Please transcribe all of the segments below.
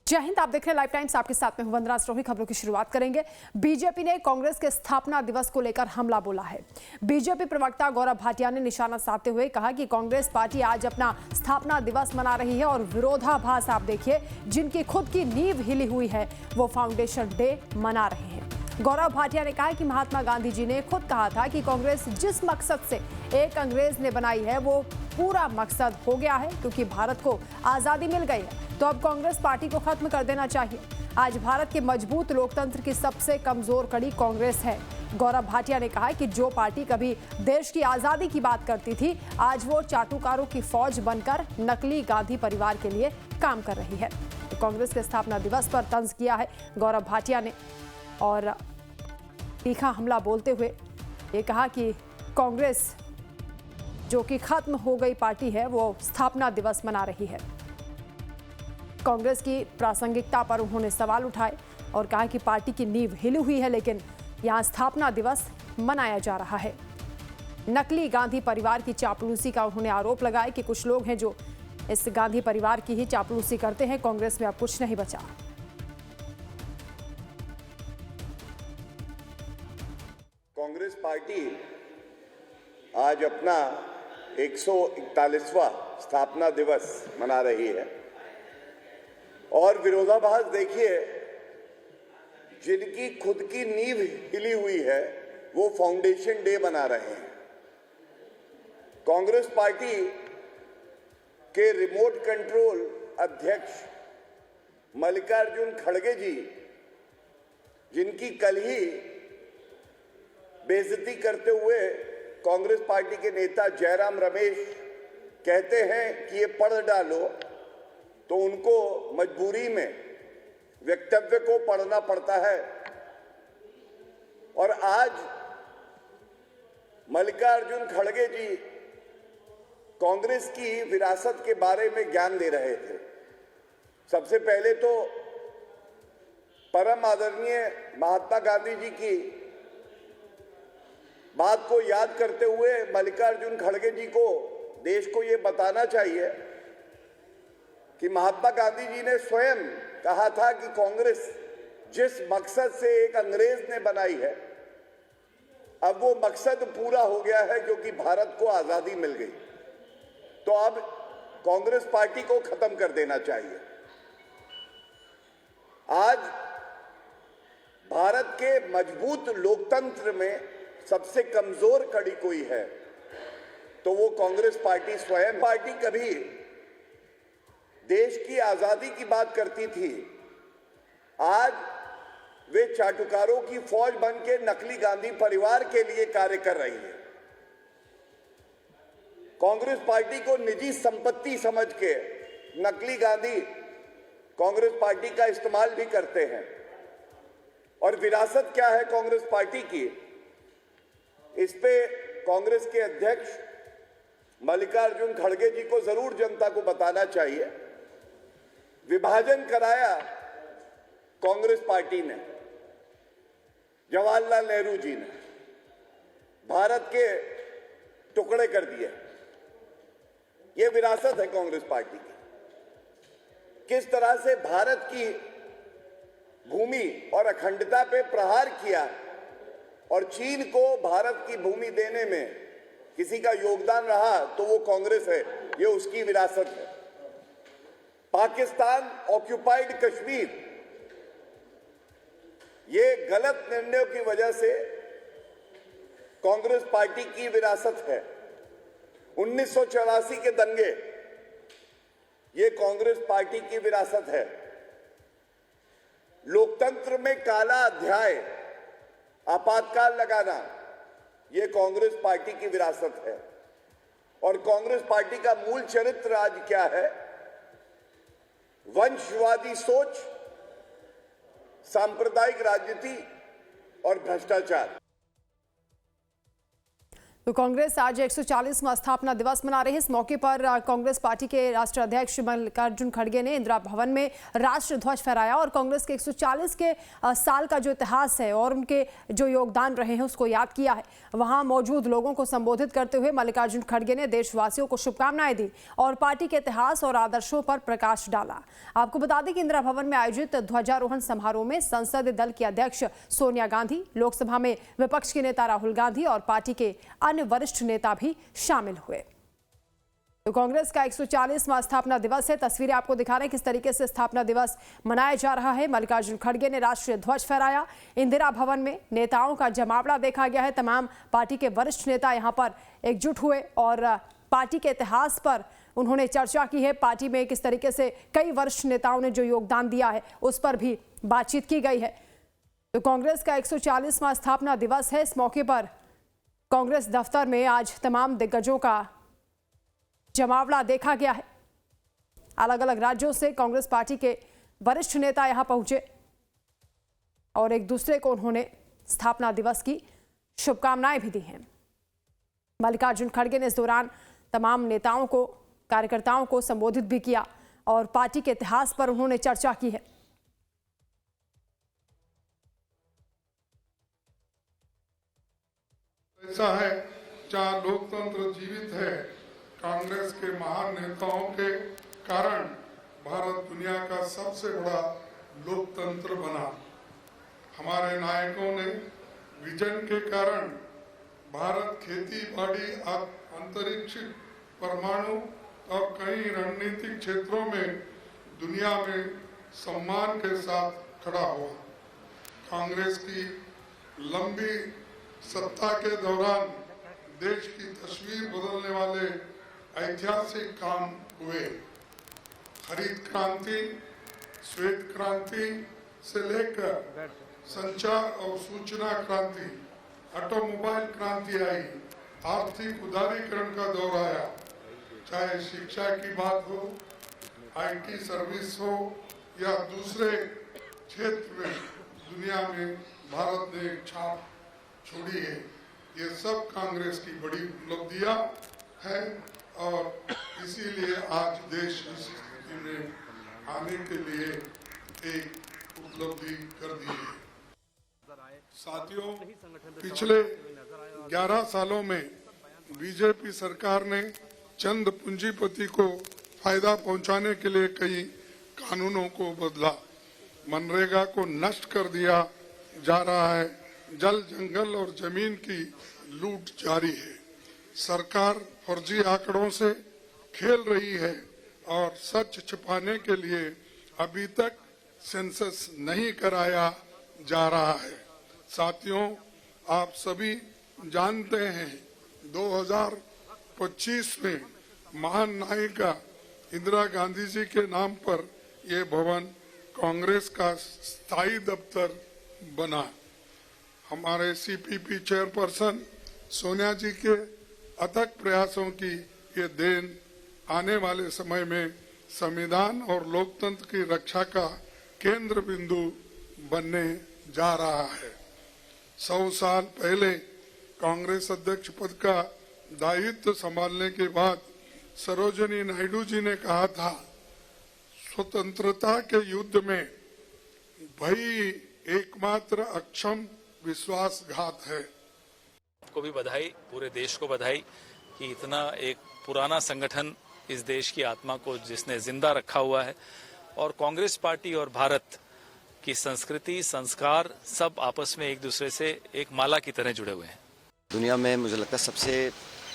जय हिंद। आप देख रहे हैं लाइव टाइम्स, आपके साथ में वंदना स्टोरी। खबरों की शुरुआत करेंगे। बीजेपी ने कांग्रेस के स्थापना दिवस को लेकर हमला बोला है। बीजेपी प्रवक्ता गौरव भाटिया ने निशाना साधते हुए कहा कि कांग्रेस पार्टी आज अपना स्थापना दिवस मना रही है और विरोधाभास आप देखिए, जिनकी खुद की नींव हिली हुई है वो फाउंडेशन डे मना रहे हैं। गौरव भाटिया ने कहा कि महात्मा गांधी जी ने खुद कहा था कि कांग्रेस जिस मकसद से एक अंग्रेज ने बनाई है वो पूरा मकसद हो गया है, क्योंकि भारत को आजादी मिल गई है तो अब कांग्रेस पार्टी को खत्म कर देना चाहिए। आज भारत के मजबूत लोकतंत्र की सबसे कमजोर कड़ी कांग्रेस है। गौरव भाटिया ने कहा कि जो पार्टी कभी देश की आजादी की बात करती थी, आज वो चाटुकारों की फौज बनकर नकली गांधी परिवार के लिए काम कर रही है। तो कांग्रेस के स्थापना दिवस पर तंज किया है गौरव भाटिया ने और तीखा हमला बोलते हुए ये कहा कि कांग्रेस जो कि खत्म हो गई पार्टी है वो स्थापना दिवस मना रही है। कांग्रेस की प्रासंगिकता पर उन्होंने सवाल उठाए और कहा कि पार्टी की नींव हिली हुई है, लेकिन यहां स्थापना दिवस मनाया जा रहा है। नकली गांधी परिवार की चापलूसी का उन्होंने आरोप लगाया कि कुछ लोग हैं जो इस गांधी परिवार की ही चापलूसी करते हैं। कांग्रेस में अब कुछ नहीं बचा। कांग्रेस पार्टी आज अपना 141वां स्थापना दिवस मना रही है और विरोधाभास देखिए, जिनकी खुद की नींव हिली हुई है वो फाउंडेशन डे मना रहे हैं। कांग्रेस पार्टी के रिमोट कंट्रोल अध्यक्ष मल्लिकार्जुन खड़गे जी, जिनकी कल ही बेइज्जती करते हुए कांग्रेस पार्टी के नेता जयराम रमेश कहते हैं कि ये पढ़ डालो, तो उनको मजबूरी में वक्तव्य को पढ़ना पड़ता है। और आज मल्लिकार्जुन खड़गे जी कांग्रेस की विरासत के बारे में ज्ञान दे रहे थे। सबसे पहले तो परम आदरणीय महात्मा गांधी जी की बात को याद करते हुए मल्लिकार्जुन खड़गे जी को देश को ये बताना चाहिए कि महात्मा गांधी जी ने स्वयं कहा था कि कांग्रेस जिस मकसद से एक अंग्रेज ने बनाई है, अब वो मकसद पूरा हो गया है, क्योंकि भारत को आजादी मिल गई। तो अब कांग्रेस पार्टी को खत्म कर देना चाहिए। आज भारत के मजबूत लोकतंत्र में सबसे कमजोर कड़ी कोई है तो वो कांग्रेस पार्टी स्वयं। पार्टी कभी देश की आजादी की बात करती थी, आज वे चाटुकारों की फौज बन के नकली गांधी परिवार के लिए कार्य कर रही है। कांग्रेस पार्टी को निजी संपत्ति समझ के नकली गांधी कांग्रेस पार्टी का इस्तेमाल भी करते हैं। और विरासत क्या है कांग्रेस पार्टी की, इस पे कांग्रेस के अध्यक्ष मल्लिकार्जुन खड़गे जी को जरूर जनता को बताना चाहिए। विभाजन कराया कांग्रेस पार्टी ने, जवाहरलाल नेहरू जी ने भारत के टुकड़े कर दिए। यह विरासत है कांग्रेस पार्टी की। किस तरह से भारत की भूमि और अखंडता पे प्रहार किया और चीन को भारत की भूमि देने में किसी का योगदान रहा तो वो कांग्रेस है, ये उसकी विरासत है। पाकिस्तान ऑक्युपाइड कश्मीर, ये गलत निर्णयों की वजह से कांग्रेस पार्टी की विरासत है। 1984 के दंगे, ये कांग्रेस पार्टी की विरासत है। लोकतंत्र में काला अध्याय, आपातकाल लगाना, ये कांग्रेस पार्टी की विरासत है। और कांग्रेस पार्टी का मूल चरित्र आज क्या है? वंशवादी सोच, सांप्रदायिक राजनीति और भ्रष्टाचार। तो कांग्रेस आज 140वां स्थापना दिवस मना रही है। इस मौके पर कांग्रेस पार्टी के राष्ट्रीय अध्यक्ष मल्लिकार्जुन खड़गे ने इंदिरा भवन में राष्ट्र ध्वज फहराया और कांग्रेस के 140 के साल का जो इतिहास है और उनके जो योगदान रहे हैं उसको याद किया है। वहां मौजूद लोगों को संबोधित करते हुए मल्लिकार्जुन खड़गे ने देशवासियों को शुभकामनाएं दी और पार्टी के इतिहास और आदर्शों पर प्रकाश डाला। आपको बता दें कि इंदिरा भवन में आयोजित ध्वजारोहण समारोह में संसदीय दल की अध्यक्ष सोनिया गांधी, लोकसभा में विपक्ष के नेता राहुल गांधी और पार्टी के अन्य वरिष्ठ नेता भी शामिल हुए। तो कांग्रेस का 140वां स्थापना दिवस है। तस्वीरें आपको दिखा रहे हैं किस तरीके से स्थापना दिवस मनाया जा रहा है। मल्लिकार्जुन खड़गे ने राष्ट्रीय ध्वज फहराया। इंदिरा भवन में नेताओं का जमावड़ा देखा गया है। तमाम पार्टी के वरिष्ठ नेता यहां पर एकजुट हुए और पार्टी के इतिहास पर उन्होंने चर्चा की है। पार्टी में किस तरीके से कई वरिष्ठ नेताओं ने जो योगदान दिया है उस पर भी बातचीत की गई है। तो कांग्रेस का 140वां स्थापना दिवस है। इस मौके पर कांग्रेस दफ्तर में आज तमाम दिग्गजों का जमावड़ा देखा गया है। अलग अलग राज्यों से कांग्रेस पार्टी के वरिष्ठ नेता यहां पहुंचे और एक दूसरे को उन्होंने स्थापना दिवस की शुभकामनाएं भी दी हैं। मल्लिकार्जुन खड़गे ने इस दौरान तमाम नेताओं को, कार्यकर्ताओं को संबोधित भी किया और पार्टी के इतिहास पर उन्होंने चर्चा की है। ऐसा है जहाँ लोकतंत्र जीवित है। कांग्रेस के महान नेताओं के कारण भारत दुनिया का सबसे बड़ा लोकतंत्र बना। हमारे नायकों ने विजन के कारण भारत खेती बाड़ी, अंतरिक्ष, परमाणु और कई रणनीतिक क्षेत्रों में दुनिया में सम्मान के साथ खड़ा हुआ। कांग्रेस की लंबी सत्ता के दौरान देश की तस्वीर बदलने वाले ऐतिहासिक काम हुए। हरित क्रांति, श्वेत क्रांति से लेकर संचार और सूचना क्रांति, ऑटोमोबाइल क्रांति आई, आर्थिक उदारीकरण का दौर आया। चाहे शिक्षा की बात हो, आईटी सर्विस हो या दूसरे क्षेत्र में दुनिया में भारत ने एक छाप छोड़ी है। ये सब कांग्रेस की बड़ी उपलब्धियां है और इसीलिए आज देश इस स्थिति में आने के लिए एक उपलब्धि कर दी है। साथियों, पिछले 11 सालों में बीजेपी सरकार ने चंद पूंजीपति को फायदा पहुंचाने के लिए कई कानूनों को बदला। मनरेगा को नष्ट कर दिया जा रहा है। जल, जंगल और जमीन की लूट जारी है। सरकार फर्जी आंकड़ों से खेल रही है और सच छिपाने के लिए अभी तक सेंसस नहीं कराया जा रहा है। साथियों, आप सभी जानते हैं 2025 में महान नायिका इंदिरा गांधी जी के नाम पर यह भवन कांग्रेस का स्थायी दफ्तर बना। हमारे सीपीपी चेयरपर्सन सोनिया जी के अथक प्रयासों की ये देन आने वाले समय में संविधान और लोकतंत्र की रक्षा का केंद्र बिंदु बनने जा रहा है। 100 साल पहले कांग्रेस अध्यक्ष पद का दायित्व संभालने के बाद सरोजिनी नायडू जी ने कहा था, स्वतंत्रता के युद्ध में भय एकमात्र अक्षम विश्वासघात है। को भी बधाई, पूरे देश को बधाई कि इतना एक पुराना संगठन इस देश की आत्मा को जिसने जिंदा रखा हुआ है और कांग्रेस पार्टी और भारत की संस्कृति, संस्कार सब आपस में एक दूसरे से एक माला की तरह जुड़े हुए हैं। दुनिया में मुझे लगता है सबसे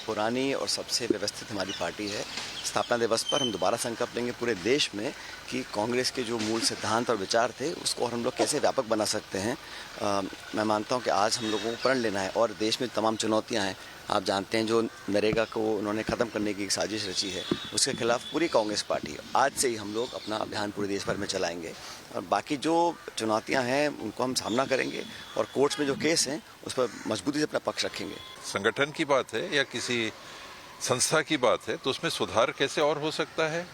पुरानी और सबसे व्यवस्थित हमारी पार्टी है। स्थापना दिवस पर हम दोबारा संकल्प लेंगे पूरे देश में कि कांग्रेस के जो मूल सिद्धांत और विचार थे उसको और हम लोग कैसे व्यापक बना सकते हैं। मैं मानता हूं कि आज हम लोगों को प्रण लेना है और देश में तमाम चुनौतियां हैं। आप जानते हैं जो नरेगा को उन्होंने ख़त्म करने की एक साजिश रची है, उसके खिलाफ पूरी कांग्रेस पार्टी आज से ही हम लोग अपना अभियान पूरे देश भर में चलाएंगे और बाकी जो चुनौतियां हैं उनको हम सामना करेंगे और कोर्ट्स में जो केस हैं उस पर मजबूती से अपना पक्ष रखेंगे। संगठन की बात है या किसी संस्था की बात है तो उसमें सुधार कैसे और हो सकता है,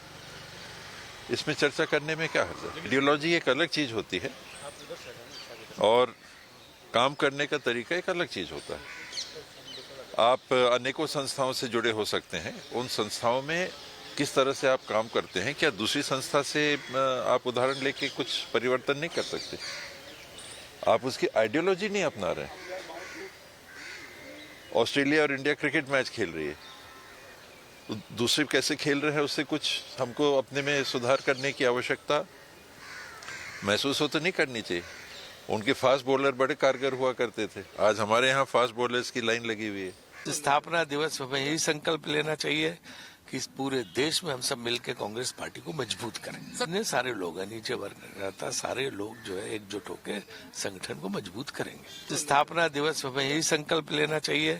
इसमें चर्चा करने में क्या हर्ज है। आइडियोलॉजी एक अलग चीज होती है और काम करने का तरीका एक अलग चीज होता है। आप अनेकों संस्थाओं से जुड़े हो सकते हैं। उन संस्थाओं में किस तरह से आप काम करते हैं, क्या दूसरी संस्था से आप उदाहरण लेके कुछ परिवर्तन नहीं कर सकते? आप उसकी आइडियोलॉजी नहीं अपना रहे। ऑस्ट्रेलिया और इंडिया क्रिकेट मैच खेल रही है, दूसरे कैसे खेल रहे हैं उससे कुछ हमको अपने में सुधार करने की आवश्यकता महसूस हो तो नहीं करनी चाहिए। उनके फास्ट बॉलर बड़े कारगर हुआ करते थे, आज हमारे यहाँ फास्ट बॉलर्स की लाइन लगी हुई है। स्थापना दिवस में यही संकल्प लेना चाहिए कि इस पूरे देश में हम सब मिलकर कांग्रेस पार्टी को मजबूत करें। इतने सारे लोग हैं, नीचे वर्ग रहता, सारे लोग जो है एकजुट होकर संगठन को मजबूत करेंगे। स्थापना दिवस में यही संकल्प लेना चाहिए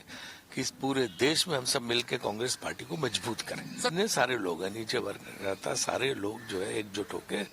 कि इस पूरे देश में हम सब मिलकर कांग्रेस पार्टी को मजबूत करें। इतने सारे लोग हैं, नीचे वर्ग रहता, सारे लोग जो है एकजुट होकर